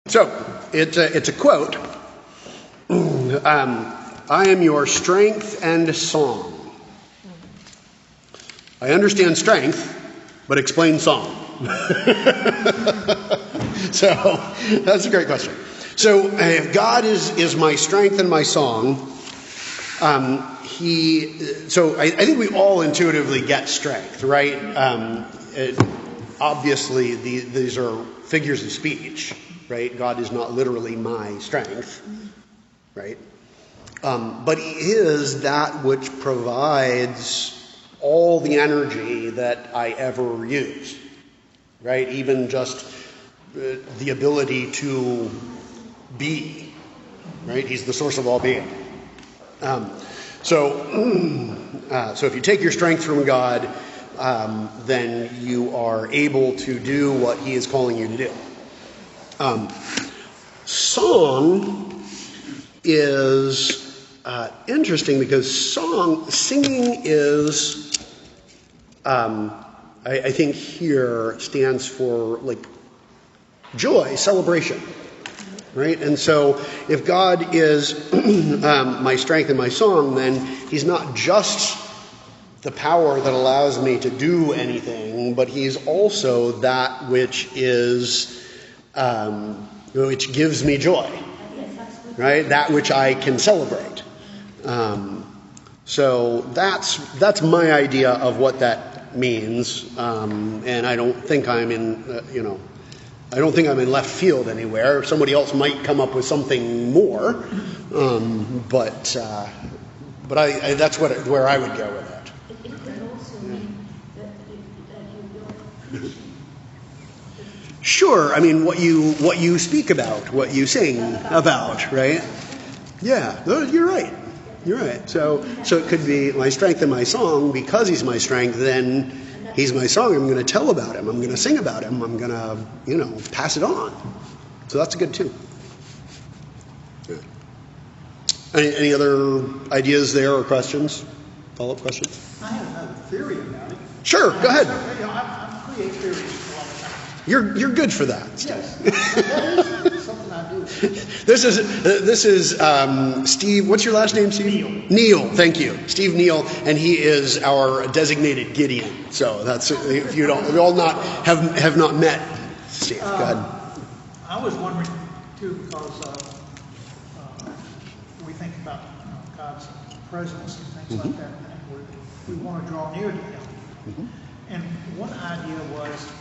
So, it's a quote. I am your strength and song. I understand strength, but explain song. So, that's a great question. So, if God is my strength and my song, I think we all intuitively get strength, right? Obviously, these are figures of speech, right? God is not literally my strength, right? But he is that which provides all the energy that I ever use, right? Even just the ability to be, right? He's the source of all being. So if you take your strength from God, then you are able to do what he is calling you to do. Song is interesting because singing is, I think here stands for like joy, celebration, right? And so if God is my strength and my song, then he's not just the power that allows me to do anything, but he's also that which is, which gives me joy, right? That which I can celebrate. So that's my idea of what that means, and I don't think I'm in, I don't think I'm in left field anywhere. Somebody else might come up with something more, but that's where I would go with it. It can also mean that you don't. Sure, I mean what you speak about, what you sing about, right? Yeah, you're right. You're right. So it could be my strength and my song. Because he's my strength, then he's my song. I'm going to tell about him. I'm going to sing about him. I'm going to, pass it on. So that's good too. Yeah. Any other ideas there or questions? Follow-up questions? I have another theory about it. Sure, go ahead. I create theories a lot of times. You're good for that, Steve. Yes, that is something I do. This is Steve. What's your last name, Steve? Neil. Thank you, Steve Neil, and he is our designated Gideon. So that's if you have not met Steve. Go ahead. I was wondering too because we think about God's presence and things like that, and we want to draw near to Him. Mm-hmm. And one idea was.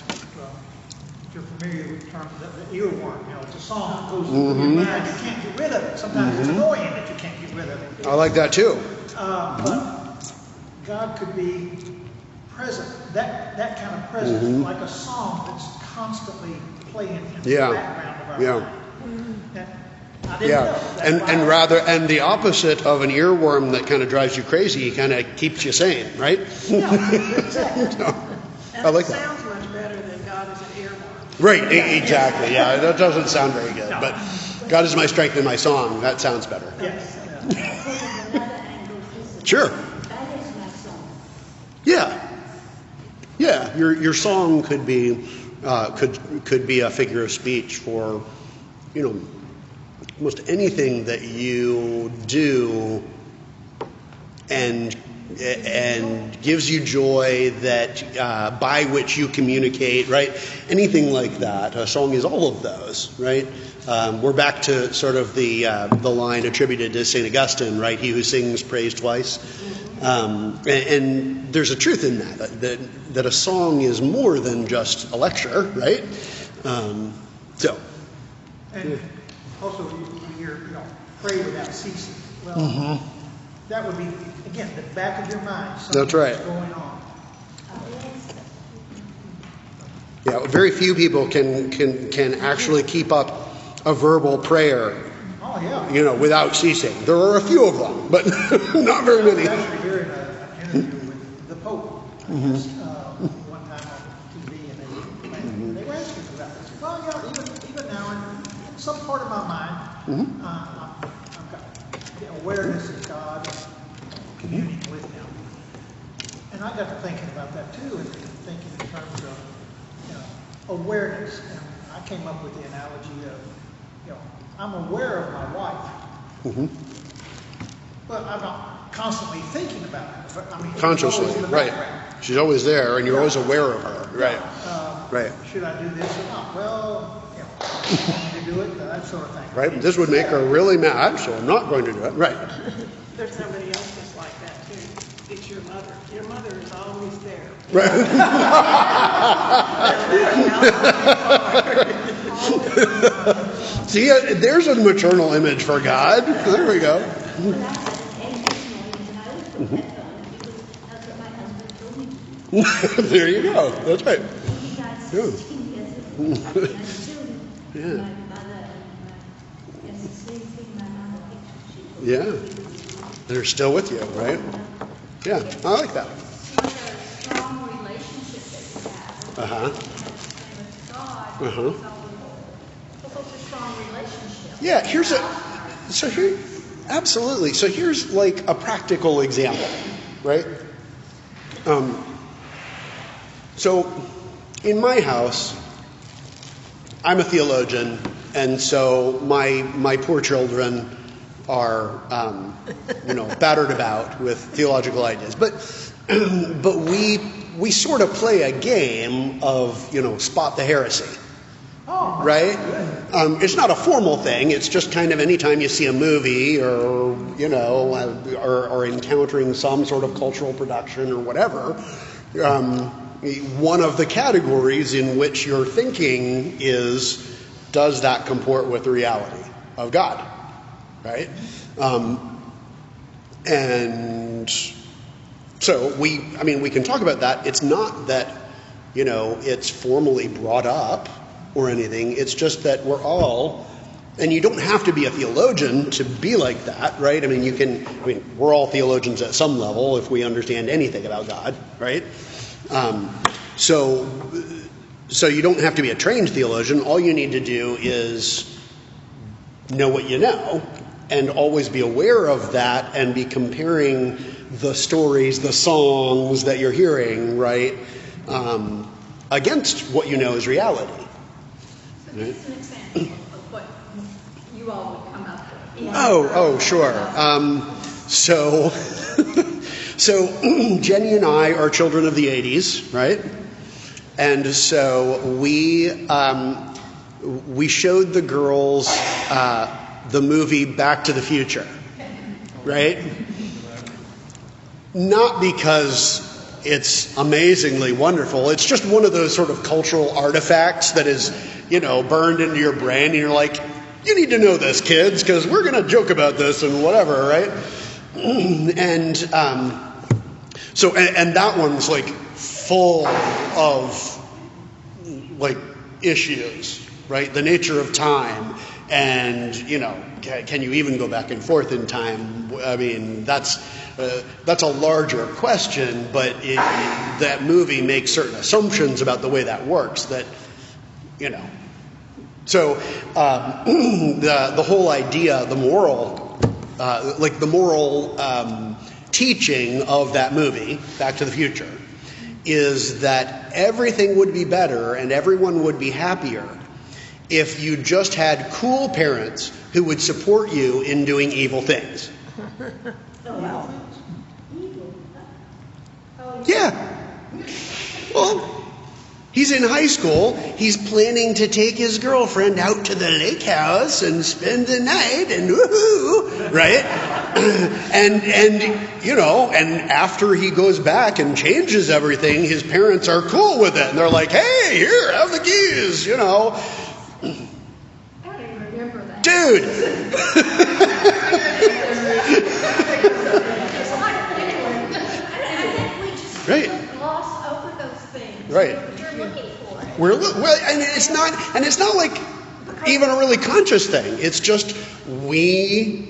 You're familiar with the term, the earworm. It's a song that goes through your mind. You can't get rid of it. Sometimes it's annoying that you can't get rid of it. I like that too. But God could be present. That kind of presence, like a song that's constantly playing in the background of our mind. I didn't know. And the opposite of an earworm that kind of drives you crazy, kind of keeps you sane, right? Yeah, exactly. I like that. Sounds much better than God is an earworm. Right, exactly. Yeah, that doesn't sound very good. No. But God is my strength and my song. That sounds better. Yes. Sure. Yeah. Yeah. Your song could be a figure of speech for, almost anything that you do and gives you joy, that by which you communicate, right? Anything like that. A song is all of those, right? We're back to sort of the line attributed to St. Augustine, right? He who sings prays twice. And there's a truth in that a song is more than just a lecture, right? And also you hear, pray without ceasing. Well, that would be, again, the back of your mind. That's right. Going on. Yeah, very few people can actually keep up a verbal prayer. Oh yeah. Without ceasing. There are a few of them, but not very many. I was actually hearing an interview with the Pope one time on TV, and they were asking for that. I said, well, yeah, even now, in some part of my mind, I've got the awareness of God, communing with Him. And I got to thinking about that too, and thinking in terms of awareness. And I came up with the analogy of I'm aware of my wife, but I'm not constantly thinking about her. But, I mean, she's Consciously, always in the right. background. She's always there, and you're always aware of her. Right. Right. Should I do this or not? Well, you want me to do it, that sort of thing. Right. This would make her really mad, so I'm not going to do it. Right. There's somebody else that's like that too. It's your mother. Your mother is always there. Right. See, there's a maternal image for God. There we go. Well, that's an educational reason. I always put that on because that's what my husband told me to do. There you go. That's right. He got 16 years old. And still, Yeah. my mother, it's the same thing my mother thinks she told me. Yeah. They're still with you, right? Yeah, I like that. What a strong relationship that you have. Uh-huh. And with God, Uh-huh. it's such a strong relationship. Yeah, absolutely. So here's like a practical example, right? So in my house, I'm a theologian, and so my poor children are, battered about with theological ideas. But we sort of play a game of, spot the heresy. Oh, Right? It's not a formal thing. It's just kind of anytime you see a movie or encountering some sort of cultural production or whatever, one of the categories in which you're thinking is, does that comport with the reality of God? Right? And so we can talk about that. It's not that, it's formally brought up or anything. It's just that we're all, and you don't have to be a theologian to be like that, right? We're all theologians at some level if we understand anything about God, right? So you don't have to be a trained theologian. All you need to do is know what you know and always be aware of that and be comparing the stories, the songs that you're hearing, right, against what you know is reality. So this is an example of what you all would come up with. Oh, sure. So Jenny and I are children of the 80s, right? And so we showed the girls the movie Back to the Future, right? Not because it's amazingly wonderful. It's just one of those sort of cultural artifacts that is, burned into your brain, and you're like, you need to know this, kids, because we're going to joke about this and whatever, right? And so that one's like full of like issues, right? The nature of time, and can you even go back and forth in time? I mean, that's a larger question, but that movie makes certain assumptions about the way that works that, So the whole idea, the moral teaching of that movie, Back to the Future, is that everything would be better and everyone would be happier if you just had cool parents who would support you in doing evil things. Yeah. Well, he's in high school. He's planning to take his girlfriend out to the lake house and spend the night and woohoo, right? And after he goes back and changes everything, his parents are cool with it. And they're like, hey, here, have the keys, I don't even remember that. Dude. I think we just Right. gloss over those things. Right. You're looking for it. And it's not like even a really conscious thing. It's just we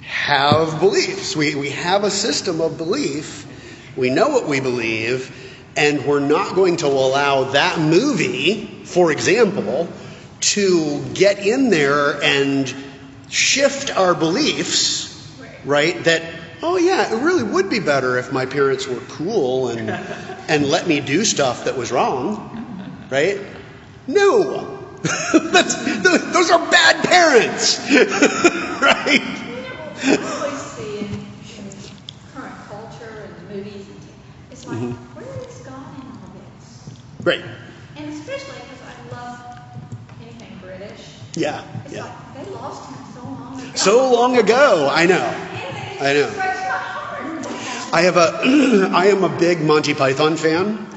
have beliefs. We have a system of belief. We know what we believe, and we're not going to allow that movie, for example, to get in there and shift our beliefs, right? That, oh yeah, it really would be better if my parents were cool and let me do stuff that was wrong, right? No, Those are bad parents, right? We always see in current culture and movies, it's like, where is God in all this? Right. And especially because I love anything British. Yeah. It's Yeah. like they lost him so long ago. So long ago, I know. And I know. it breaks my heart. I am a big Monty Python fan.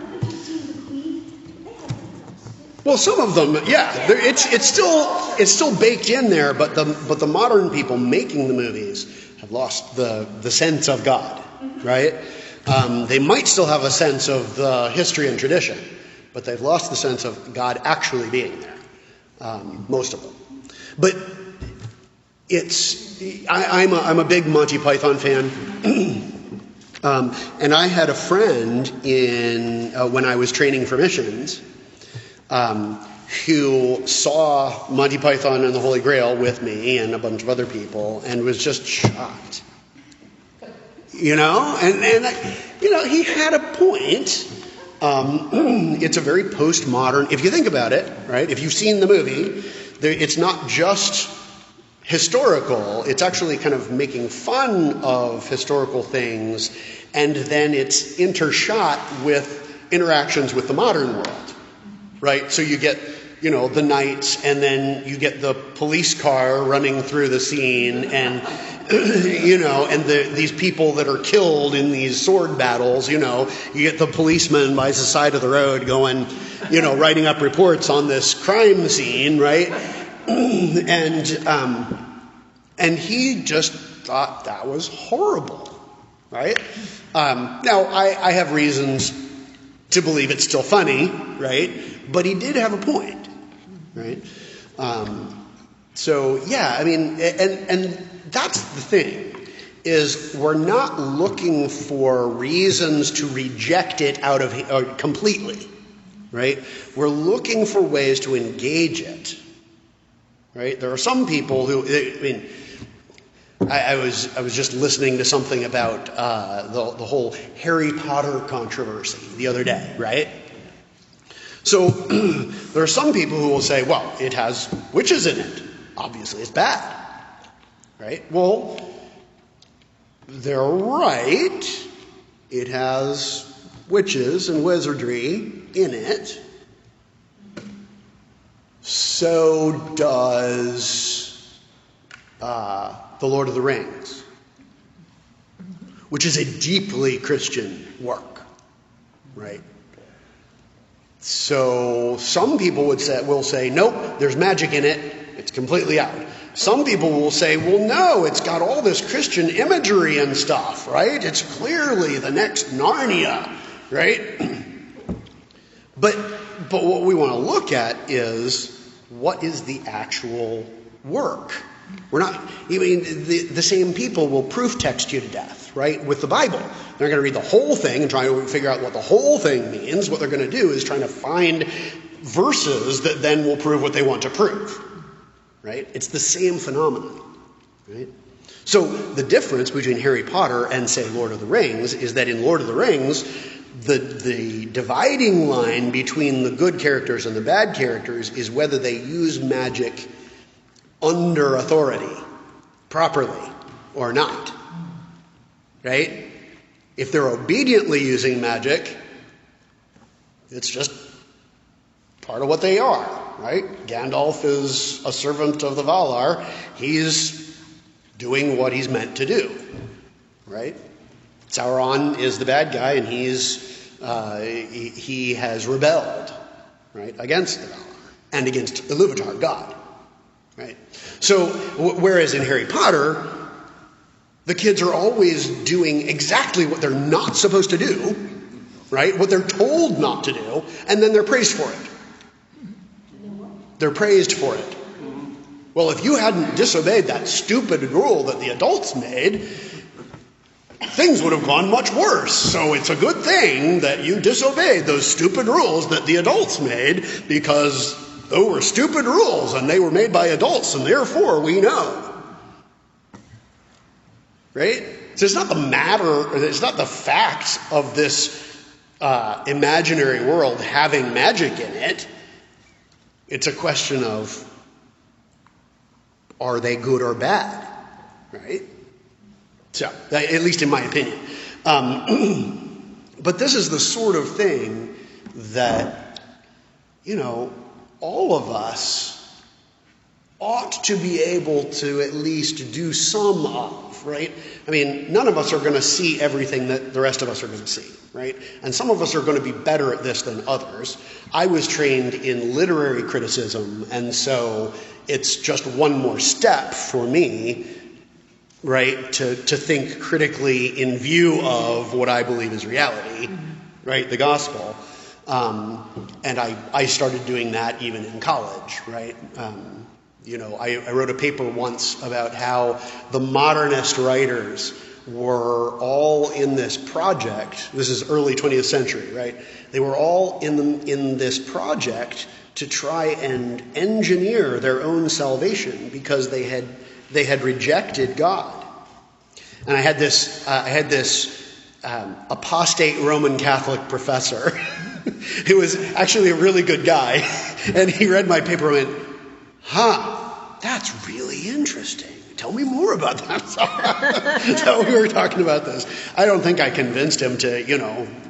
Well, some of them, yeah, it's still baked in there, but the modern people making the movies have lost the sense of God, right? They might still have a sense of the history and tradition, but they've lost the sense of God actually being there, most of them. But I'm a big Monty Python fan, and I had a friend when I was training for missions. Who saw Monty Python and the Holy Grail with me and a bunch of other people and was just shocked. You know? And he had a point. It's a very postmodern, if you think about it, right? If you've seen the movie, it's not just historical. It's actually kind of making fun of historical things, and then it's intershot with interactions with the modern world. Right, so you get, the knights, and then you get the police car running through the scene, and and these people that are killed in these sword battles. You get the policeman by the side of the road going, writing up reports on this crime scene, right? And he just thought that was horrible, right? Now I have reasons to believe it's still funny, right? But he did have a point, right? So, yeah, I mean, and that's the thing, is we're not looking for reasons to reject it completely, right? We're looking for ways to engage it, right? There are some people who, I was just listening to something about the whole Harry Potter controversy the other day, right? So there are some people who will say, well, it has witches in it. Obviously, it's bad, right? Well, they're right. It has witches and wizardry in it. So does The Lord of the Rings, which is a deeply Christian work, right? So some people will say, nope, there's magic in it. It's completely out. Some people will say, well, no, it's got all this Christian imagery and stuff, right? It's clearly the next Narnia, right? But what we want to look at is, what is the actual work? The same people will proof text you to death, right? With the Bible. They're going to read the whole thing and try to figure out what the whole thing means. What they're going to do is trying to find verses that then will prove what they want to prove, right? It's the same phenomenon, right? So the difference between Harry Potter and, say, Lord of the Rings is that in Lord of the Rings, the dividing line between the good characters and the bad characters is whether they use magic under authority properly or not, right? If they're obediently using magic, it's just part of what they are, right? Gandalf is a servant of the Valar. He's doing what he's meant to do, right? Sauron is the bad guy, and he has rebelled, right, against the Valar and against Iluvatar, God, right? So, whereas in Harry Potter, the kids are always doing exactly what they're not supposed to do, right? What they're told not to do, and then they're praised for it. They're praised for it. Well, if you hadn't disobeyed that stupid rule that the adults made, things would have gone much worse. So it's a good thing that you disobeyed those stupid rules that the adults made, because those were stupid rules and they were made by adults, and therefore we know. Right? So it's not the fact of this imaginary world having magic in it. It's a question of, are they good or bad, right? So, at least in my opinion. But this is the sort of thing that, all of us ought to be able to at least do some of, right? I mean, none of us are going to see everything that the rest of us are going to see, right? And some of us are going to be better at this than others. I was trained in literary criticism, and so it's just one more step for me, right, to think critically in view of what I believe is reality, right, the gospel. And I started doing that even in college, right? I wrote a paper once about how the modernist writers were all in this project. This is early 20th century, right? They were all in this project to try and engineer their own salvation because they had rejected God. And I had this apostate Roman Catholic professor who was actually a really good guy, and he read my paper and went, that's really interesting. Tell me more about that. So we were talking about this. I don't think I convinced him to,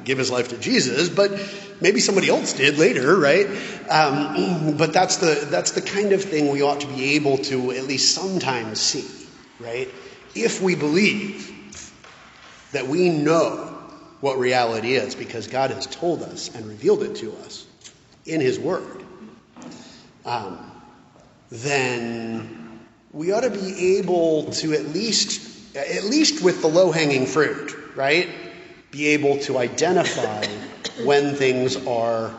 give his life to Jesus, but maybe somebody else did later, right? But that's the kind of thing we ought to be able to at least sometimes see, right? If we believe that we know what reality is because God has told us and revealed it to us in his word, then we ought to be able to at least with the low-hanging fruit, right, be able to identify when things are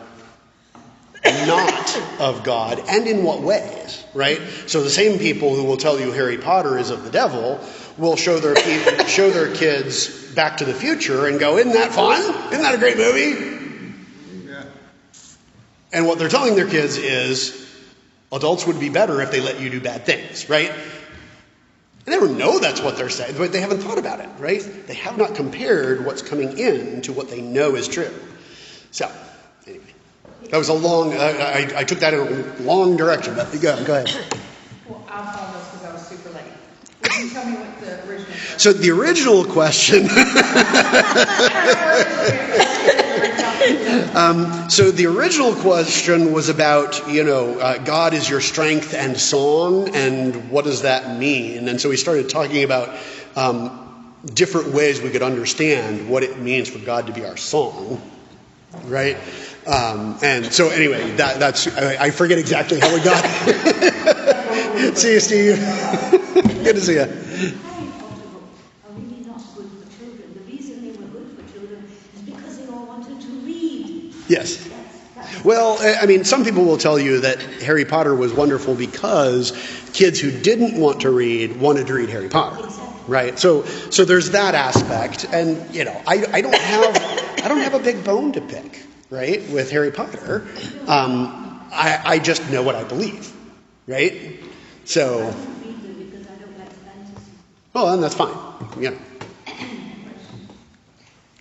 not of God and in what ways, right? So the same people who will tell you Harry Potter is of the devil will show their kids Back to the Future and go, isn't that fun? Isn't that a great movie? Yeah. And what they're telling their kids is adults would be better if they let you do bad things, right? They never know that's what they're saying, but they haven't thought about it, right? They have not compared what's coming in to what they know is true. So, anyway, that was a long, I took that in a long direction, but go ahead. Well, I apologize because I was super late. Can you tell me what the original question? So the original question, so the original question was about, God is your strength and song, and what does that mean? And so we started talking about different ways we could understand what it means for God to be our song, right? And so anyway, that's I forget exactly how we got. See you, Steve. Good to see you. Yes. Well, I mean, some people will tell you that Harry Potter was wonderful because kids who didn't want to read wanted to read Harry Potter, right? So there's that aspect, and I don't have a big bone to pick, right, with Harry Potter. I just know what I believe, right? So, well, then that's fine,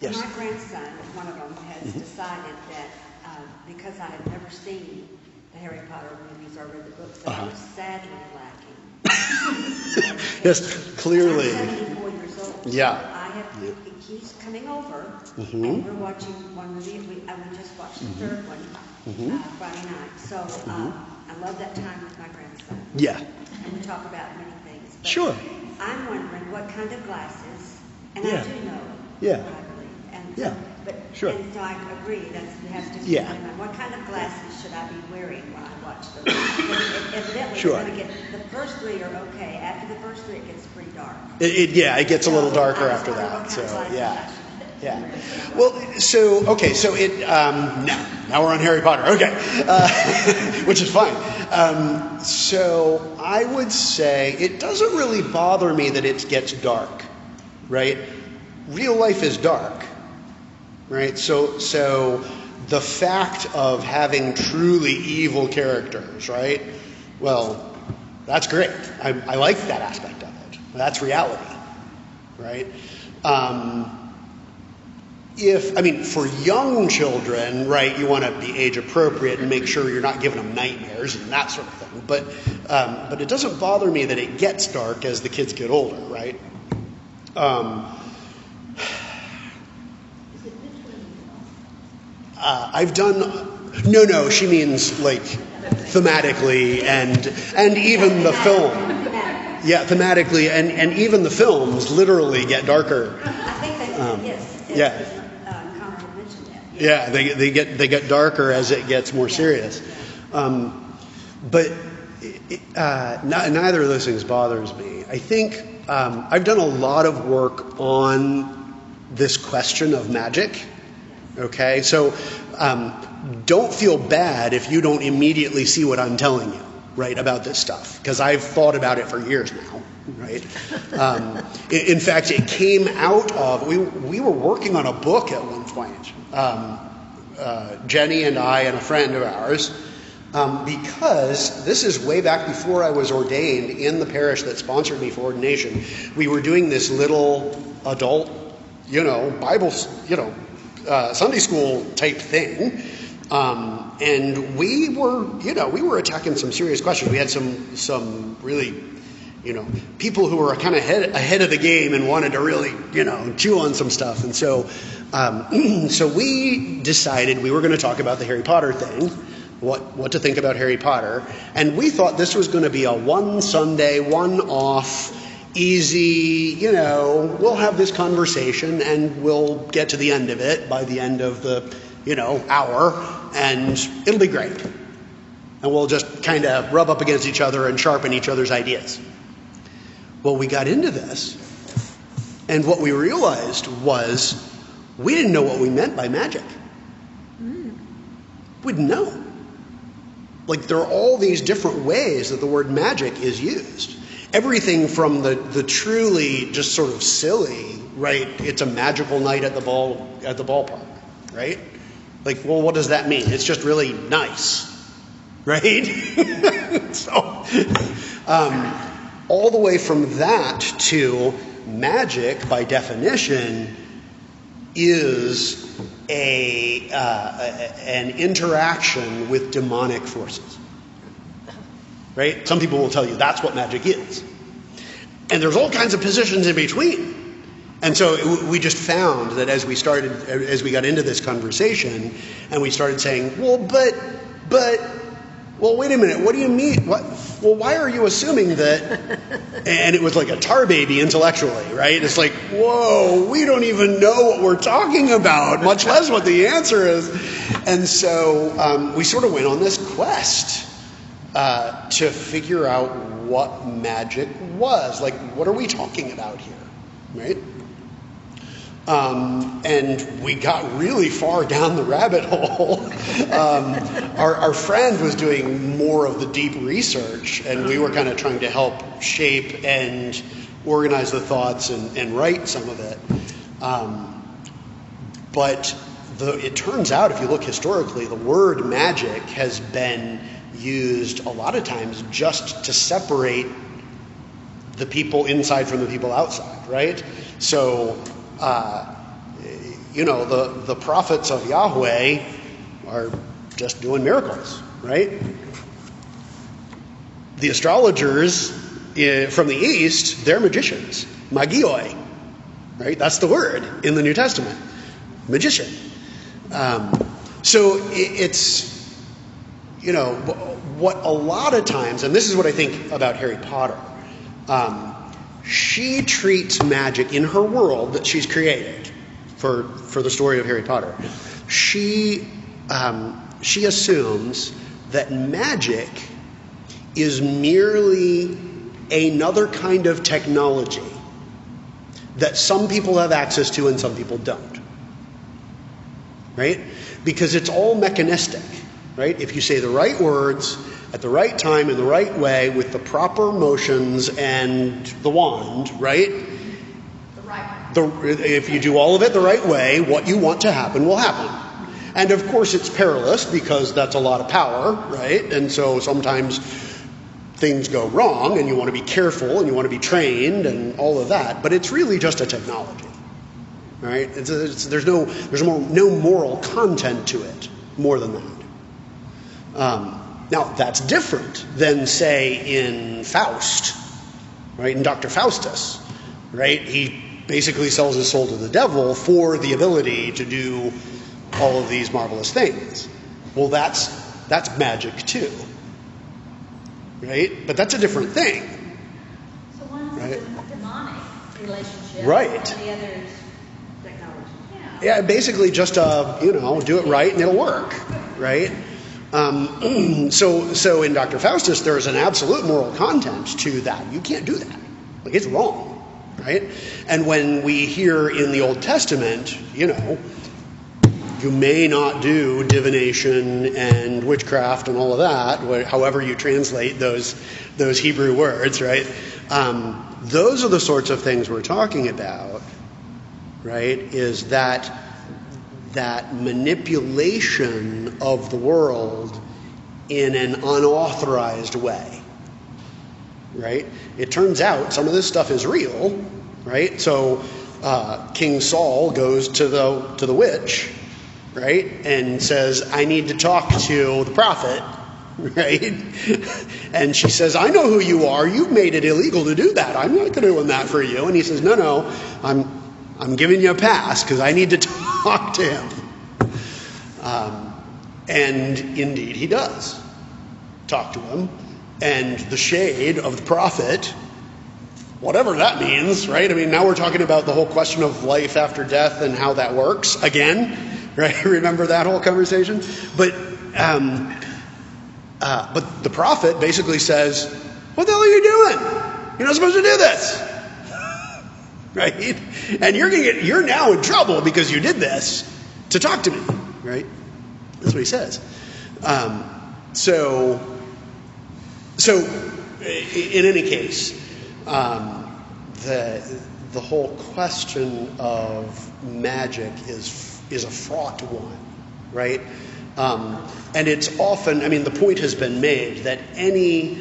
Yes. My grandson, one of them, has decided that because I had never seen the Harry Potter movies or read the books, that I was sadly lacking. Yes, clearly. I'm 74 years old. Yeah. He's coming over, and we're watching one movie. We just watched the third one Friday night. So I love that time with my grandson. Yeah. And we talk about many things. But Sure. I'm wondering what kind of glasses, and Yeah. I do know. Yeah. I believe. And Yeah. But, Sure. And so I agree, it has to be Yeah. what kind of glasses should I be wearing when I watch the movie? Evidently, Sure. the first three are okay. After the first three, it gets pretty dark. It gets a little darker after I was that. wondering So what kind of glasses yeah. I Yeah. should Well, so it now we're on Harry Potter. Okay, which is fine. So I would say it doesn't really bother me that it gets dark, right? Real life is dark, right? So the fact of having truly evil characters, right? Well, that's great. I like that aspect of it. That's reality, right? for young children, right, you want to be age appropriate and make sure you're not giving them nightmares and that sort of thing. But it doesn't bother me that it gets dark as the kids get older, right? I've done. No, she means like thematically and even the film. Yeah, thematically and even the films literally get darker. I think they said yes. Yeah. Conrad mentioned that. Yeah, they get darker as it gets more serious. But neither of those things bothers me. I think I've done a lot of work on this question of magic. Okay, so don't feel bad if you don't immediately see what I'm telling you, right, about this stuff, because I've thought about it for years now, right? In fact, it came out of, we were working on a book at one point, Jenny and I and a friend of ours, because this is way back before I was ordained in the parish that sponsored me for ordination. We were doing this little adult, Bible, Sunday school type thing. And we were attacking some serious questions. We had some really, people who were kind of ahead of the game and wanted to really, chew on some stuff. And so we decided we were going to talk about the Harry Potter thing, what to think about Harry Potter. And we thought this was going to be a one Sunday, one-off, easy, we'll have this conversation and we'll get to the end of it by the end of the, hour, and it'll be great. And we'll just kind of rub up against each other and sharpen each other's ideas. Well, we got into this, and what we realized was we didn't know what we meant by magic. We didn't know. Like, there are all these different ways that the word magic is used. Everything from the truly just sort of silly, right? It's a magical night at the ballpark, right? Like, well, what does that mean? It's just really nice, right? So, all the way from that to magic, by definition, is an interaction with demonic forces. Right? Some people will tell you that's what magic is. And there's all kinds of positions in between. And so we just found that as we got into this conversation, and we started saying, well, wait a minute, what do you mean? Well, why are you assuming that? And it was like a tar baby intellectually, right? It's like, whoa, we don't even know what we're talking about, much less what the answer is. And so we sort of went on this quest to figure out what magic was. Like, what are we talking about here, right? And we got really far down the rabbit hole. Our friend was doing more of the deep research, and we were kind of trying to help shape and organize the thoughts and write some of it. But it turns out, if you look historically, the word magic has been used a lot of times just to separate the people inside from the people outside, right? So, the prophets of Yahweh are just doing miracles, right? The astrologers from the East, they're magicians, magioi, right? That's the word in the New Testament, magician. So it's, what a lot of times, and this is what I think about Harry Potter, she treats magic in her world that she's created for the story of Harry Potter. She assumes that magic is merely another kind of technology that some people have access to and some people don't. Right? Because it's all mechanistic. Right? If you say the right words at the right time in the right way with the proper motions and the wand, right? The right one. If you do all of it the right way, what you want to happen will happen. And of course it's perilous because that's a lot of power, right? And so sometimes things go wrong and you want to be careful and you want to be trained and all of that. But it's really just a technology, right? There's no moral content to it more than that. Now, that's different than, say, in Faust, right? In Dr. Faustus, right? He basically sells his soul to the devil for the ability to do all of these marvelous things. Well, that's magic too, right? But that's a different thing. So one's Right. a demonic relationship. Right. And the other's Technology. yeah. Yeah, basically just do it right and it'll work, right? So in Dr. Faustus, there's an absolute moral content to that. You can't do that. Like, it's wrong, right? And when we hear in the Old Testament, you may not do divination and witchcraft and all of that, however you translate those Hebrew words, right? Those are the sorts of things we're talking about, right? Is that manipulation of the world in an unauthorized way, right? It turns out some of this stuff is real, right? So King Saul goes to the witch, right, and says, "I need to talk to the prophet," right? And she says, "I know who you are. You've made it illegal to do that. I'm not doing that for you." And he says, "No, I'm giving you a pass because I need to talk to him." And indeed he does talk to him. And the shade of the prophet, whatever that means, right? I mean, now we're talking about the whole question of life after death and how that works again, right? Remember that whole conversation? But the prophet basically says, "What the hell are you doing? You're not supposed to do this." Right? And you're now in trouble because you did this to talk to me, right? That's what he says. So in any case, the whole question of magic is a fraught one, right? And it's often, the point has been made that any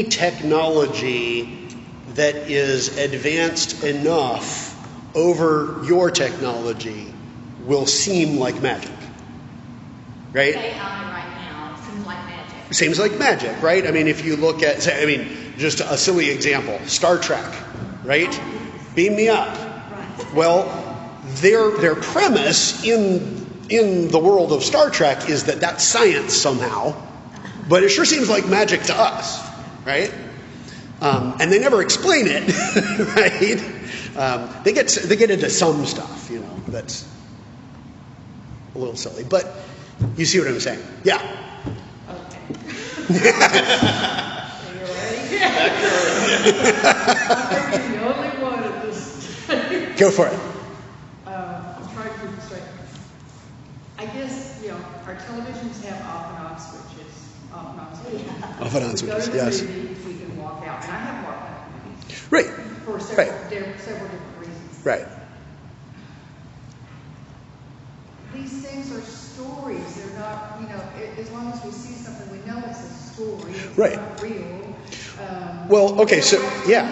technology that is advanced enough over your technology will seem like magic, right? AI right now seems like magic. Seems like magic, right? If you look at, just a silly example, Star Trek, right? Beam me up. Right. Well, their premise in the world of Star Trek is that that's science somehow, but it sure seems like magic to us, right? And they never explain it, right? They get into some stuff, that's a little silly, but you see what I'm saying? Yeah. Okay. Are you ready? I'm the only one at this. Go for it. I'm trying to keep it straight. I guess, our televisions have off and on switches. Off and on switches. Off and on switches, We go to the yes. movie, we can walk out. And I have walked out of movies Right. for several Right. different reasons. Right. These things are stories. They're not, as long as we see something, we know it's a story. It's Right. not real. Well, okay, so, yeah.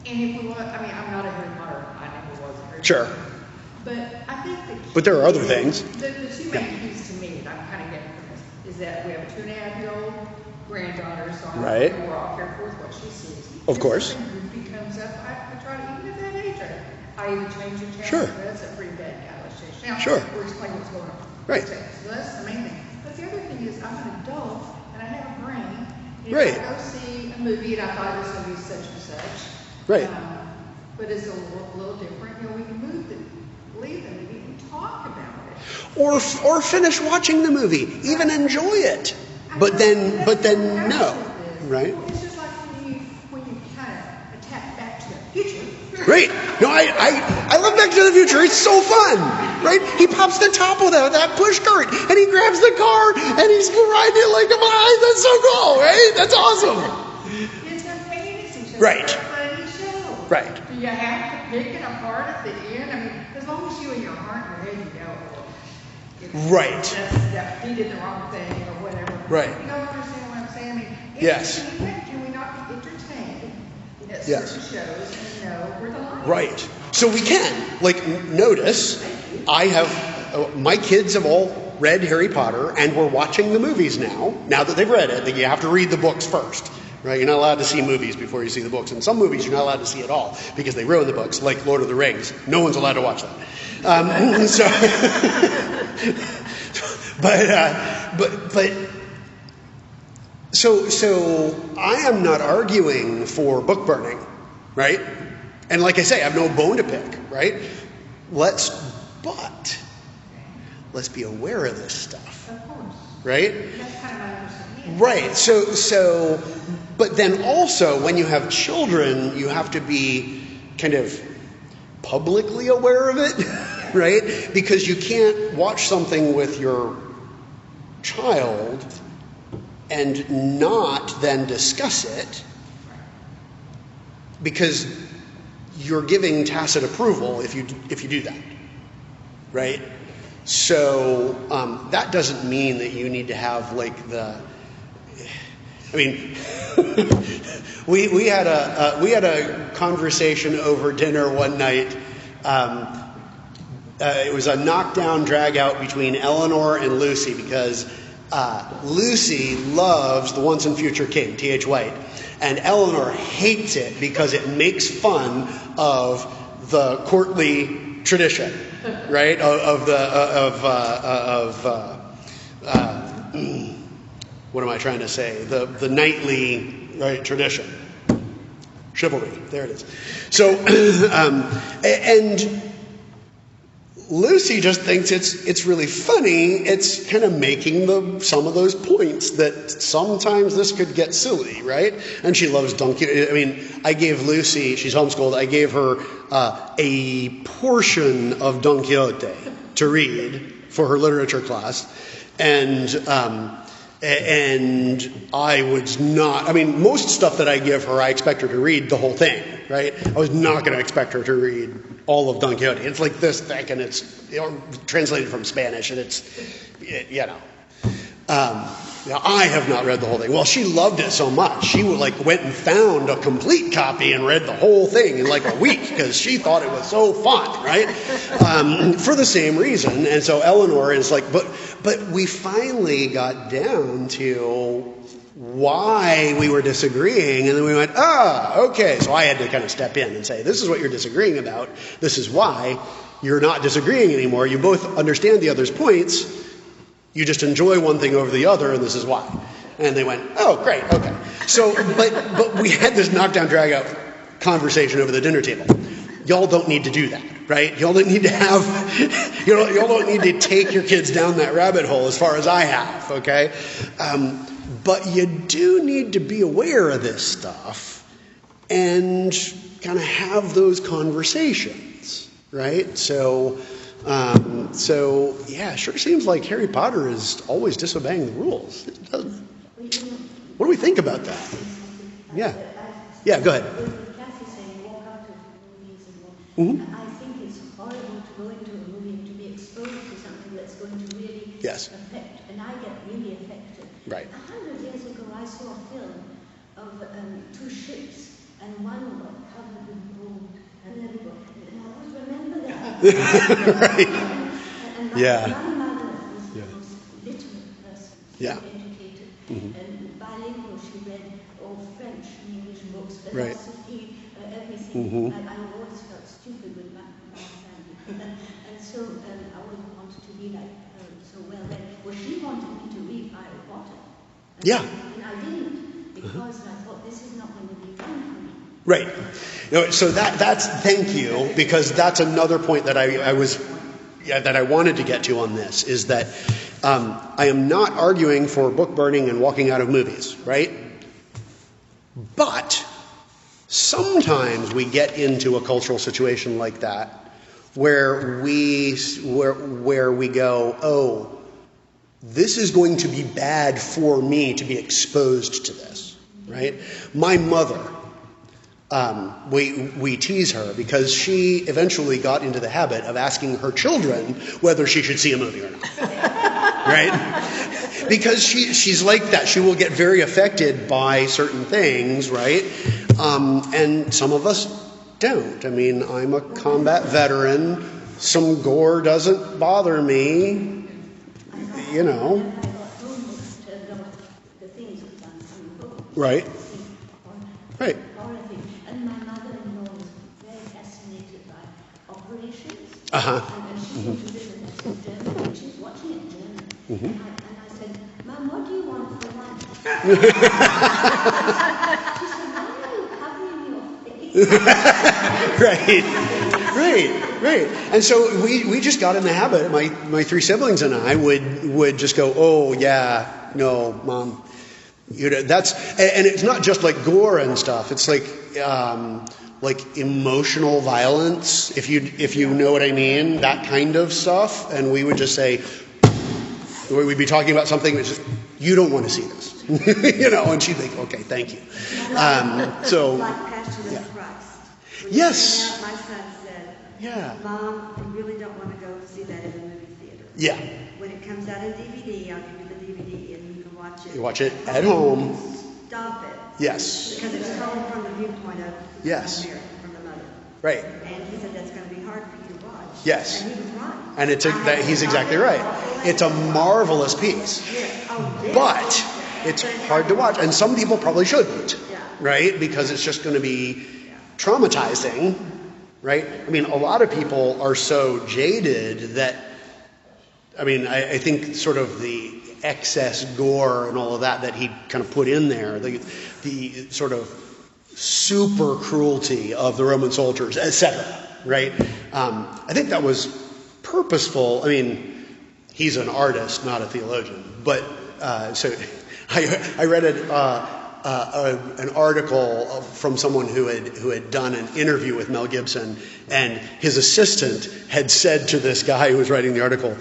And if we want, I'm not a Harry Potter. I never was a Harry Sure. Potter. But I think But there are other things. The two main keys to me that I'm kind of getting from this is that we have a 2.5-year-old granddaughter, so Right. we're all careful with what she sees. Of If course. something goofy comes up, I try to, even at that age, I either change the channel. Sure. That's a pretty bad guy. Let's change channel. Sure. Or explain what's going on. Right. So that's the main thing. But the other thing is, I'm an adult and I have a brain. And Right. If I go see a movie and I thought it was going to be such and such. Right. But it's a little different. We can leave the movie and talk about it. Or finish watching the movie, even enjoy it, but then no, right? Well, it's just like when you kind of attack Back to the Future. Right? No, I love Back to the Future. It's so fun, right? He pops the top of that push cart, and he grabs the car, and he's riding it like a fly. That's so cool, right? That's awesome. It's amazing. It's Right. a funny show. Right. Do you have to pick it apart at the end? As long as you in your heart and your head, you know. Right. That he did the wrong thing or whatever. Right. You don't understand what I'm saying? Yes. Can we not be entertained at Yes. certain shows and know where the line is. Right. So we can, like, notice, I have, my kids have all read Harry Potter, and we're watching the movies now that they've read it. You have to read the books first, right? You're not allowed to see movies before you see the books. And some movies you're not allowed to see at all, because they ruin the books, like Lord of the Rings. No one's allowed to watch that. So I am not arguing for book burning, right? And like I say, I have no bone to pick, right? Let's be aware of this stuff, Of course. right? That's kind of my understanding. Right. So, but then also when you have children, you have to be kind of publicly aware of it, right? Because you can't watch something with your child and not then discuss it, because you're giving tacit approval if you do that, right? So that doesn't mean that you need to have like we had a conversation over dinner one night. It was a knockdown drag out between Eleanor and Lucy, because Lucy loves The Once and Future King, T.H. White, and Eleanor hates it because it makes fun of the courtly tradition, right? What am I trying to say? The knightly, right, tradition, chivalry. There it is. So, and Lucy just thinks it's really funny. It's kind of making some of those points that sometimes this could get silly, right? And she loves Don Quixote. I mean, I gave Lucy, she's homeschooled, I gave her a portion of Don Quixote to read for her literature class, and I was not, I mean, most stuff that I give her, I expect her to read the whole thing, right? I was not going to expect her to read all of Don Quixote. It's like this thick, and it's translated from Spanish, and I have not read the whole thing. Well, she loved it so much, she went and found a complete copy and read the whole thing in like a week, because she thought it was so fun, right? For the same reason. And so Eleanor is like, but we finally got down to why we were disagreeing, and then we went, okay. So I had to kind of step in and say, this is what you're disagreeing about. This is why you're not disagreeing anymore. You both understand the other's points. You just enjoy one thing over the other, and this is why. And they went, oh, great, okay. So, but we had this knockdown, drag-out conversation over the dinner table. Y'all don't need to do that, right? Y'all don't need to have, y'all don't need to take your kids down that rabbit hole as far as I have, okay? But you do need to be aware of this stuff and kind of have those conversations, right? So yeah, sure seems like Harry Potter is always disobeying the rules. It does. What do we think about that? Yeah, go ahead. Kathy saying walk out of movies and walk. Mm-hmm. I think it's horrible to go into a movie and to be exposed to something that's going to really Yes. affect, and I get really affected. Right. 100 years ago, I saw a film of two ships, and one got covered with gold, and then and I always remember that. Right. And Yeah. my mother was the most literate person, Yeah. educated, Mhm. and bilingual. She read all French and English books, Right. philosophy, everything. Mhm. I always felt stupid with my family. And so I always wanted to be like her, so well read. Well, she wanted me to read Harry Potter. Yeah. And I didn't, because I thought this is not going to be fun for me. Right. So that's thank you, because that's another point that that I wanted to get to on this, is that I am not arguing for book burning and walking out of movies, right? But sometimes we get into a cultural situation like that where we go, oh, this is going to be bad for me to be exposed to this, right? My mother, we tease her because she eventually got into the habit of asking her children whether she should see a movie or not, right? Because she's like that. She will get very affected by certain things, right? And some of us don't. I mean, I'm a combat veteran. Some gore doesn't bother me, you know. Right. Right. And my mother-in-law was very fascinated by operations. Uh-huh. And she went to visit us in Germany, and she's watching it in Germany. And I said, Mum, what do you want for lunch? She said, why are you covering your face? Right. And so we just got in the habit. My three siblings and I would just go, oh yeah, no, Mom. You know, that's, and it's not just like gore and stuff. It's like emotional violence, if you know what I mean, that kind of stuff. And we would just say, we'd be talking about something that's just, you don't want to see this, you know. And she'd think, okay, thank you. So, like Passion of Christ. When yes. you came out, my son said, Yeah. Mom, I really don't want to go see that in the movie theater. Yeah. When it comes out in DVD, I'll give you the DVD and you can watch it. You watch it at home. Stop it. Yes. Because it's coming from the viewpoint of Yes. Mary, from the mother. Right. And he said that's going to be hard for you to watch. Yes. And he was right. And he's exactly right. It's a marvelous piece. But it's hard to watch. And some people probably shouldn't. Right? Because it's just going to be traumatizing. Right? I mean, a lot of people are so jaded that, I mean, I think sort of the excess gore and all of that he kind of put in there, the sort of super cruelty of the Roman soldiers, etc. Right? I think that was purposeful. I mean, he's an artist, not a theologian. But so I read an article from someone who had done an interview with Mel Gibson, and his assistant had said to this guy who was writing the article,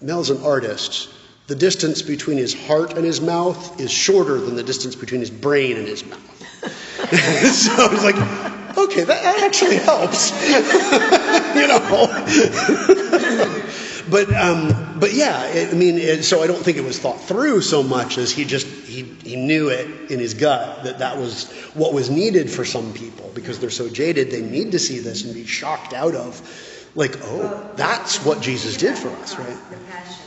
Mel's an artist. The distance between his heart and his mouth is shorter than the distance between his brain and his mouth. So I was like, okay, that actually helps. You know. But yeah, I mean, so I don't think it was thought through so much as he knew it in his gut that was what was needed for some people, because they're so jaded, they need to see this and be shocked out of, like, oh, that's what Jesus did for us, right? The Passion.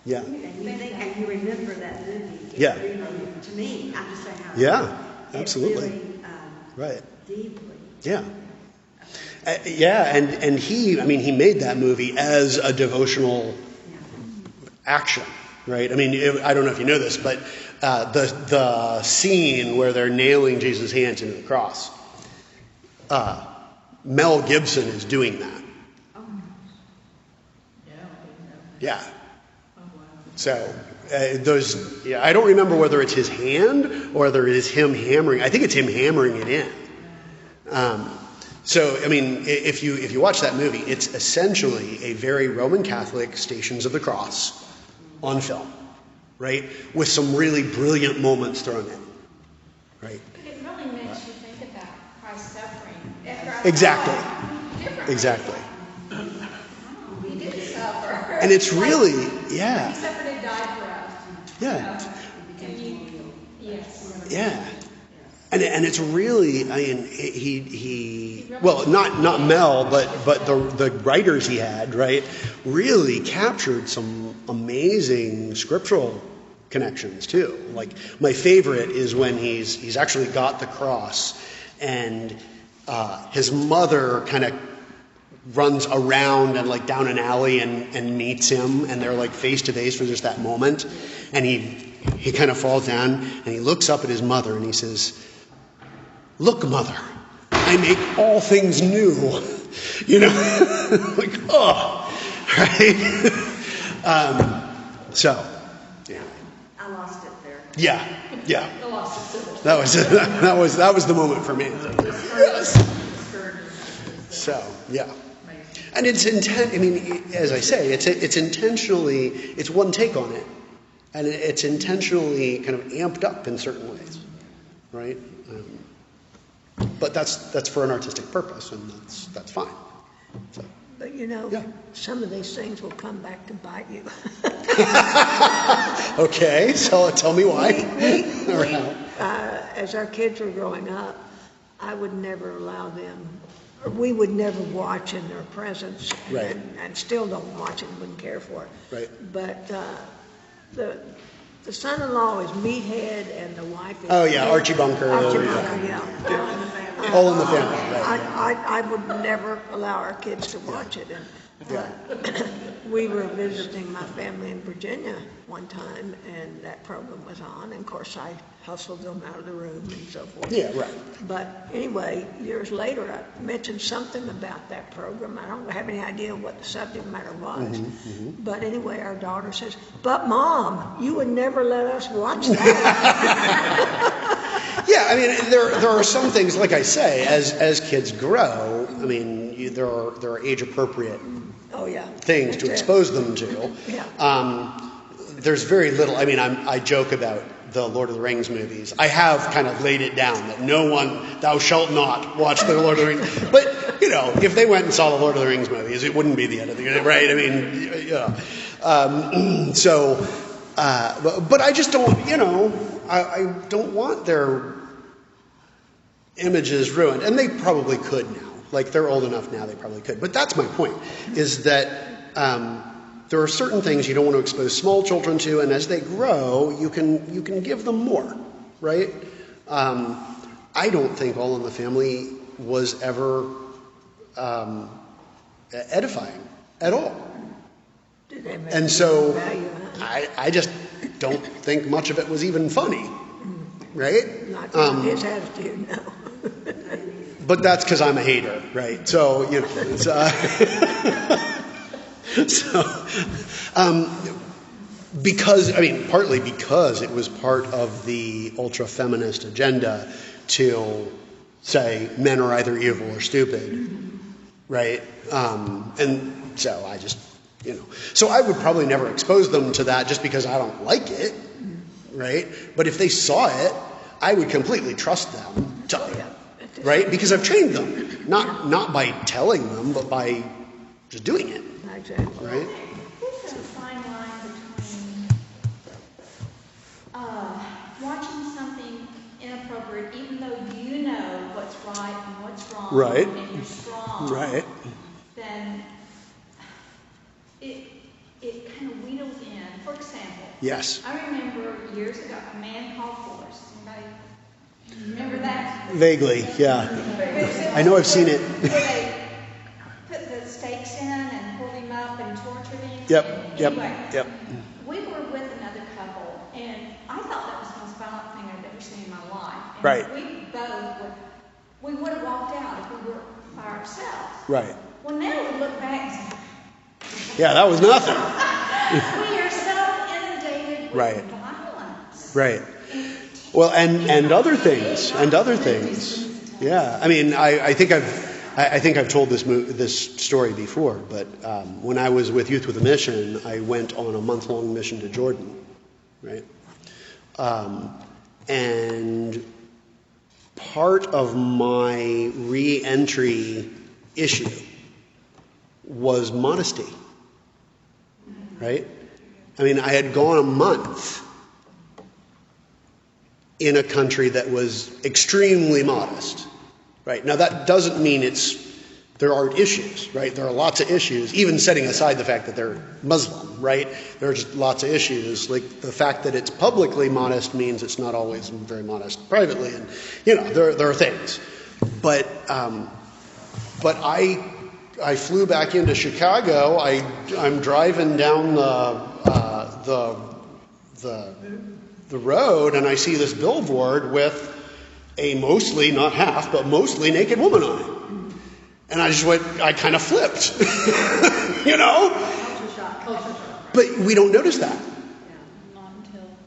Yeah. And you think, and you remember that movie. Yeah. Really, to me, I'm just saying how. Yeah, absolutely. Really, Right. deeply. Yeah. And he made that movie as a devotional action, right? I mean, I don't know if you know this, but the scene where they're nailing Jesus' hands into the cross, Mel Gibson is doing that. Yeah. So I don't remember whether it's his hand or whether it is him hammering. I think it's him hammering it in. So, I mean, if you watch that movie, it's essentially a very Roman Catholic Stations of the Cross on film, right? With some really brilliant moments thrown in, right? It really makes you think about Christ's suffering. Exactly. Differently. He did suffer. And it's really, yeah. He suffered and died for us. Yeah. Yes. Yeah. And it's really, I mean, he well, not Mel, but the writers he had, right, really captured some amazing scriptural connections too. Like, my favorite is when he's actually got the cross, and his mother kind of runs around and like down an alley and meets him, and they're like face to face for just that moment, and he kind of falls down and he looks up at his mother and he says, "Look, Mother, I make all things new." You know, like, oh, right? So, yeah. I lost it there. Yeah. That was the moment for me. Yes. So, yeah. And it's I mean, as I say, it's intentionally, it's one take on it, and it's intentionally kind of amped up in certain ways, right? But that's for an artistic purpose, and that's fine. So. But you know, Yeah. some of these things will come back to bite you. Okay, so tell me why. as our kids were growing up, I would never allow them, or we would never watch in their presence. Right. And still don't watch it, wouldn't care for it. Right. But the son-in-law is Meathead and the wife is... Oh, yeah, Archie Bunker. Archie Bunker, yeah. All in the family, right. I would never allow our kids to watch it. And we were visiting my family in Virginia one time, and that program was on. And of course, I hustled them out of the room and so forth. Yeah, right. But anyway, years later, I mentioned something about that program. I don't have any idea what the subject matter was. But anyway, our daughter says, "But Mom, you would never let us watch that." Yeah, I mean, there are some things, like I say, as kids grow, I mean, there are age-appropriate things to expose them to. Yeah. There's very little, I mean, I joke about the Lord of the Rings movies. I have kind of laid it down that thou shalt not watch the Lord of the Rings. But, you know, if they went and saw the Lord of the Rings movies, it wouldn't be the end of the game, right? I mean, but I just don't, you know, I don't want their images ruined. And they probably could now. Like, they're old enough now, they probably could. But that's my point, is that there are certain things you don't want to expose small children to, and as they grow, you can give them more, right? I don't think All in the Family was ever edifying at all. And so I just don't think much of it was even funny, right? Not his attitude, no. But that's because I'm a hater, right? So, you know, it's... partly because it was part of the ultra-feminist agenda to say men are either evil or stupid, right? And so I just, you know. So I would probably never expose them to that just because I don't like it, right? But if they saw it, I would completely trust them to, right? Because I've trained them, not by telling them, but by just doing it. Exactly. Right? There's a fine line between watching something inappropriate, even though you know what's right and what's wrong, Right. and you're strong, Right. then it kind of wheedles in. For example, Yes. I remember years ago, A Man Called Force. Anybody remember that? Vaguely, yeah. I know I've seen it. Where they put the stakes in and pulled him up and tortured him. Yep. Anyway, We were with another couple, and I thought that was the most violent thing I'd ever seen in my life. And Right. we would have walked out if we were by ourselves. Right. Well, now we look back and say, Yeah, that was nothing. we are so inundated with Right. violence. Right. Well, and other things. Yeah. I mean, I think I've told this story before, but when I was with Youth with a Mission, I went on a month-long mission to Jordan, right? And part of my re-entry issue was modesty, right? I mean, I had gone a month in a country that was extremely modest, right? Now, that doesn't mean there aren't issues, right? There are lots of issues, even setting aside the fact that they're Muslim, right? There are just lots of issues. Like, the fact that it's publicly modest means it's not always very modest privately, and, you know, there are things. But I flew back into Chicago. I'm driving down the road, and I see this billboard with a mostly, not half, but mostly naked woman on it. And I kind of flipped, you know? But we don't notice that.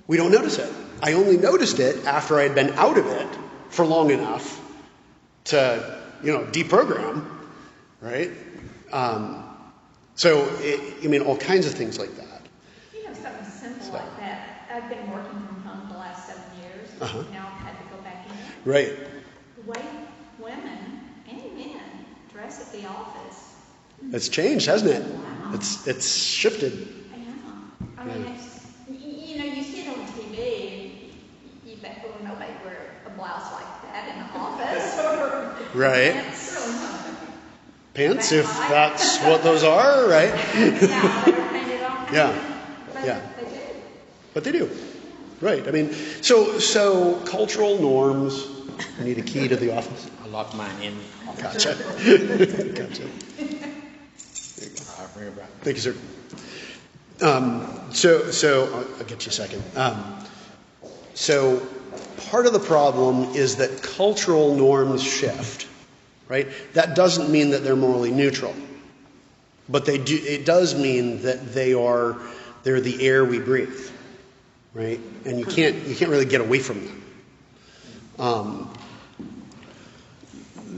We don't notice it. I only noticed it after I had been out of it for long enough to, you know, deprogram, right? So, all kinds of things like that. You know, something simple like that. I've been working from home the last 7 years. Now I've had to go back in. Right. The way women and men dress at the office. It's changed, hasn't it? Wow. It's shifted. Yeah. I mean, you see it on TV, and you think, oh, nobody wear a black right? Really Pants, if that's what those are, right? Yeah, they were painted on. Yeah, But yeah. they do. But they do, right? I mean, so cultural norms. I need a key to the office. I locked mine in. Gotcha. Gotcha. I'll bring it back. Thank you, sir. So I'll get you a second. So part of the problem is that cultural norms shift, right? That doesn't mean that they're morally neutral, but they do. It does mean that they're the air we breathe, right? And you can't really get away from them.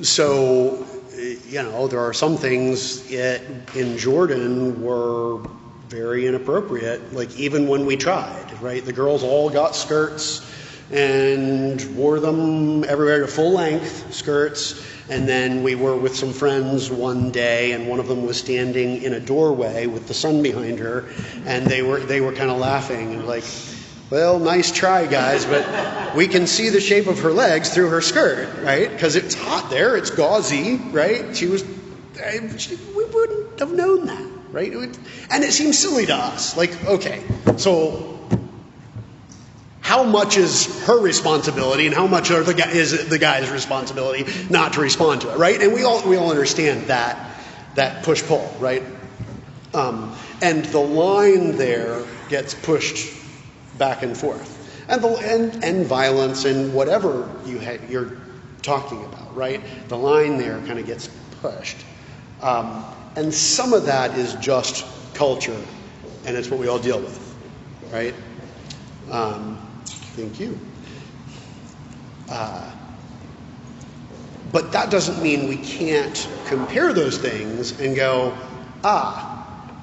So, there are some things in Jordan were very inappropriate, like even when we tried, right? The girls all got skirts and wore them everywhere, full length skirts. And then we were with some friends one day, and one of them was standing in a doorway with the sun behind her, and they were kind of laughing and like, well, nice try, guys, but we can see the shape of her legs through her skirt, right? Because it's hot there, it's gauzy, right? We wouldn't have known that, right? And it seems silly to us. Like, okay, so how much is her responsibility and how much is the guy's responsibility not to respond to it, right? And we all understand that push-pull, right? And the line there gets pushed back and forth, and violence and whatever you're talking about, right? The line there kind of gets pushed, and some of that is just culture, and it's what we all deal with, right? Thank you. But that doesn't mean we can't compare those things and go,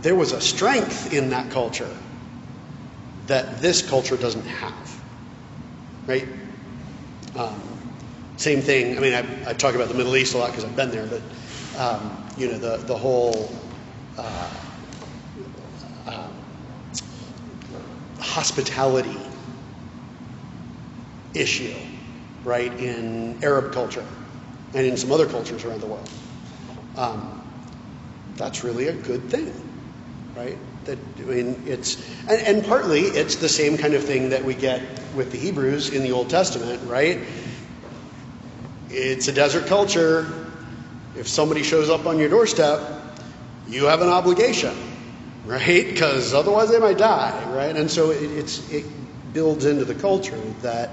there was a strength in that culture that this culture doesn't have, right? Same thing. I mean, I talk about the Middle East a lot because I've been there, but the whole hospitality issue, right, in Arab culture and in some other cultures around the world. That's really a good thing, right? And partly it's the same kind of thing that we get with the Hebrews in the Old Testament, right? It's a desert culture. If somebody shows up on your doorstep, you have an obligation, right? Because otherwise they might die, right? And so it builds into the culture that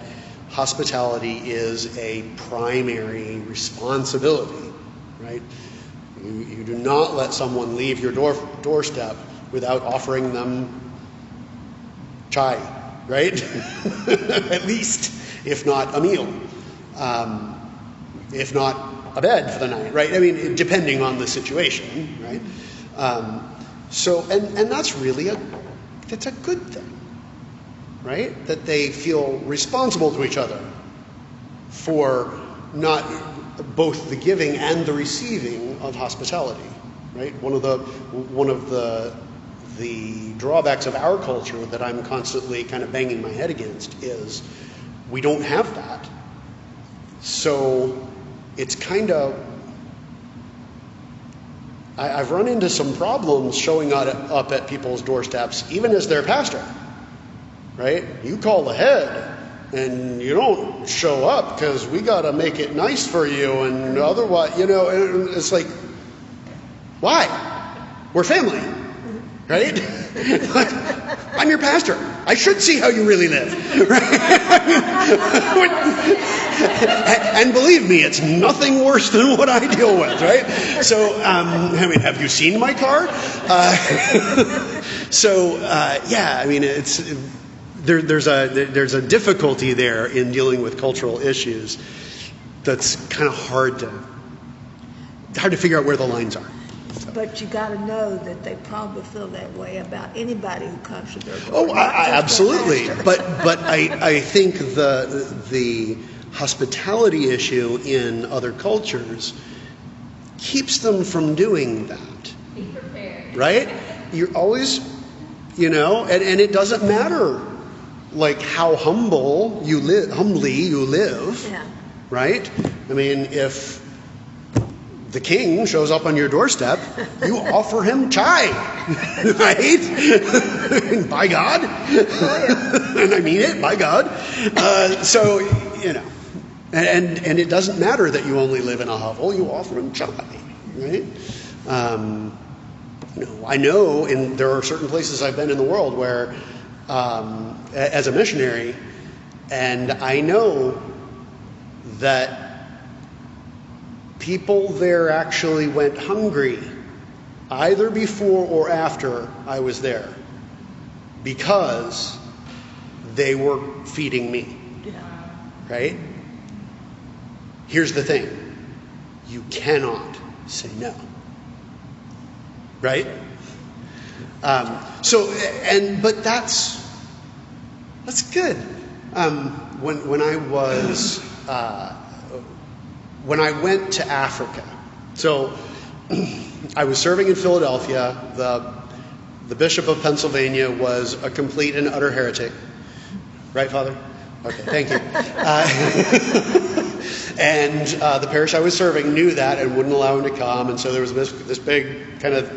hospitality is a primary responsibility, right? You do not let someone leave your doorstep without offering them chai, right? At least, if not a meal, if not a bed for the night, right? I mean, depending on the situation, right? And that's really that's a good thing, right? That they feel responsible to each other for not both the giving and the receiving of hospitality, right? One of the drawbacks of our culture that I'm constantly kind of banging my head against is we don't have that. So it's kind of, I've run into some problems showing up at people's doorsteps, even as their pastor, right? You call the head and you don't show up because we got to make it nice for you, and otherwise, it's like, why? We're family, right? I'm your pastor. I should see how you really live, right? And believe me, it's nothing worse than what I deal with, right? So, have you seen my car? It's there's a difficulty there in dealing with cultural issues that's kind of hard to figure out where the lines are. But you got to know that they probably feel that way about anybody who comes to their door. Oh, absolutely. But I think the hospitality issue in other cultures keeps them from doing that. Be prepared. Right? You're always, and it doesn't matter like how humbly you live. Yeah. Right? I mean, if the king shows up on your doorstep, you offer him chai, right? By God. And I mean it, by God. So, and it doesn't matter that you only live in a hovel, you offer him chai, right? I know there are certain places I've been in the world where, as a missionary, and I know that people there actually went hungry either before or after I was there because they were feeding me. Right? Here's the thing. You cannot say no. Right? But that's good. When I went to Africa, so I was serving in Philadelphia. The Bishop of Pennsylvania was a complete and utter heretic. Right, Father? Okay, thank you. And the parish I was serving knew that and wouldn't allow him to come. And so there was this big kind of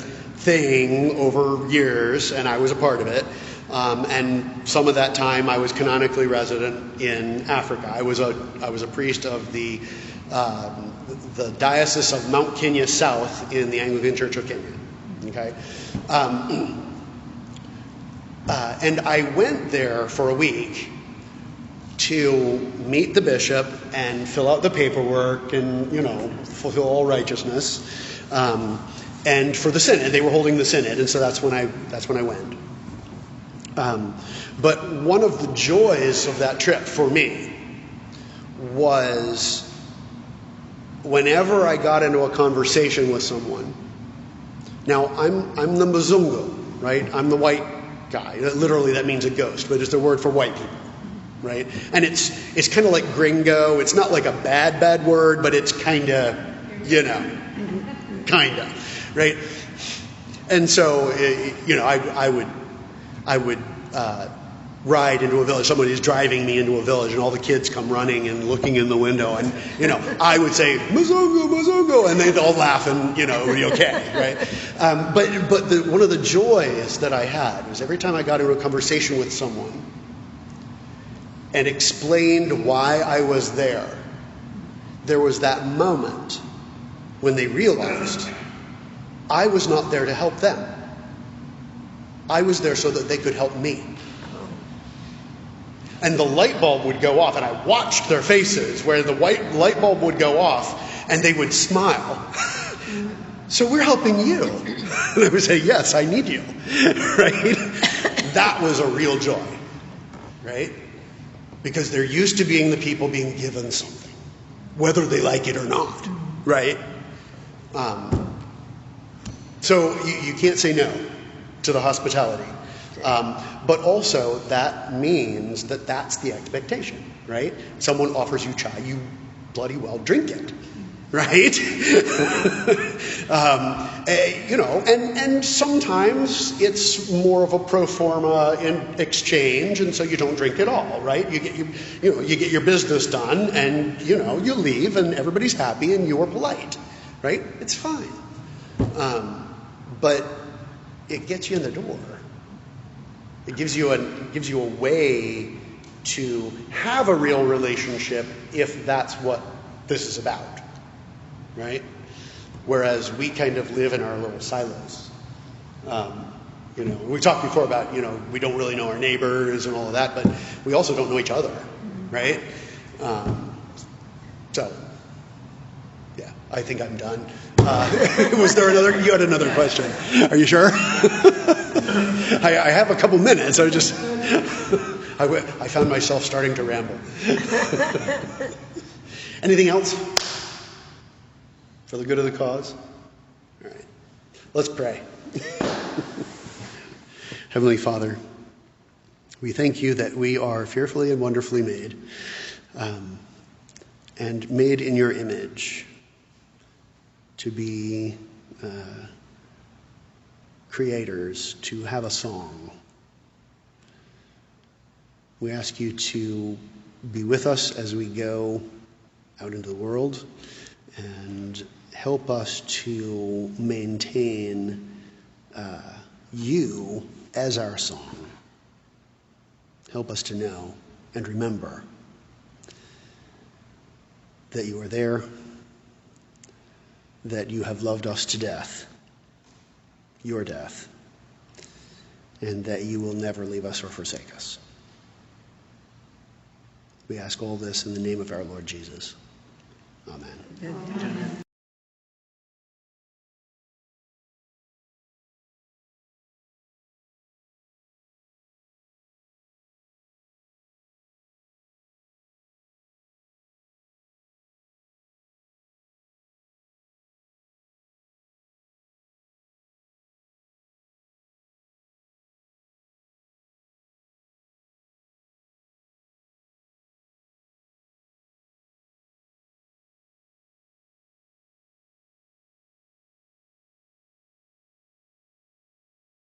thing over years, and I was a part of it. And some of that time I was canonically resident in Africa. I was a priest of the Diocese of Mount Kenya South in the Anglican Church of Kenya. Okay? And I went there for a week to meet the bishop and fill out the paperwork and, fulfill all righteousness. And for the synod, they were holding the synod, and so that's when I went. But one of the joys of that trip for me was whenever I got into a conversation with someone. Now, I'm the Mzungu, right? I'm the white guy. Literally, that means a ghost, but it's a word for white people, right? And it's kind of like gringo. It's not like a bad word, but it's kind of, kind of, right? And so, I would ride into a village. Somebody's driving me into a village, and all the kids come running and looking in the window, and I would say Mzungu, Mzungu, and they'd all laugh, and it would be okay, right? But one of the joys that I had was every time I got into a conversation with someone and explained why I was there was that moment when they realized I was not there to help them. I was there so that they could help me. And the light bulb would go off, and I watched their faces where the white light bulb would go off, and they would smile. So we're helping you. And I would say, yes, I need you. Right? That was a real joy. Right? Because they're used to being the people being given something, whether they like it or not. Right? So you can't say no to the hospitality. But also that means that that's the expectation, right? Someone offers you chai, you bloody well drink it, right? And sometimes it's more of a pro forma in exchange, and so you don't drink at all, right? You get your business done, and you leave, and everybody's happy, and you're polite, right? It's fine. But it gets you in the door. It gives you a way to have a real relationship if that's what this is about, right? Whereas we kind of live in our little silos. We talked before about, we don't really know our neighbors and all of that, but we also don't know each other, right? So, yeah, I think I'm done. Was there you had another question. Are you sure? I have a couple minutes. I found myself starting to ramble. Anything else? For the good of the cause? All right. Let's pray. Heavenly Father, we thank you that we are fearfully and wonderfully made, and made in your image to be creators, to have a song. We ask you to be with us as we go out into the world and help us to maintain you as our song. Help us to know and remember that you are there, that you have loved us to death, your death, and that you will never leave us or forsake us. We ask all this in the name of our Lord Jesus. Amen. Amen.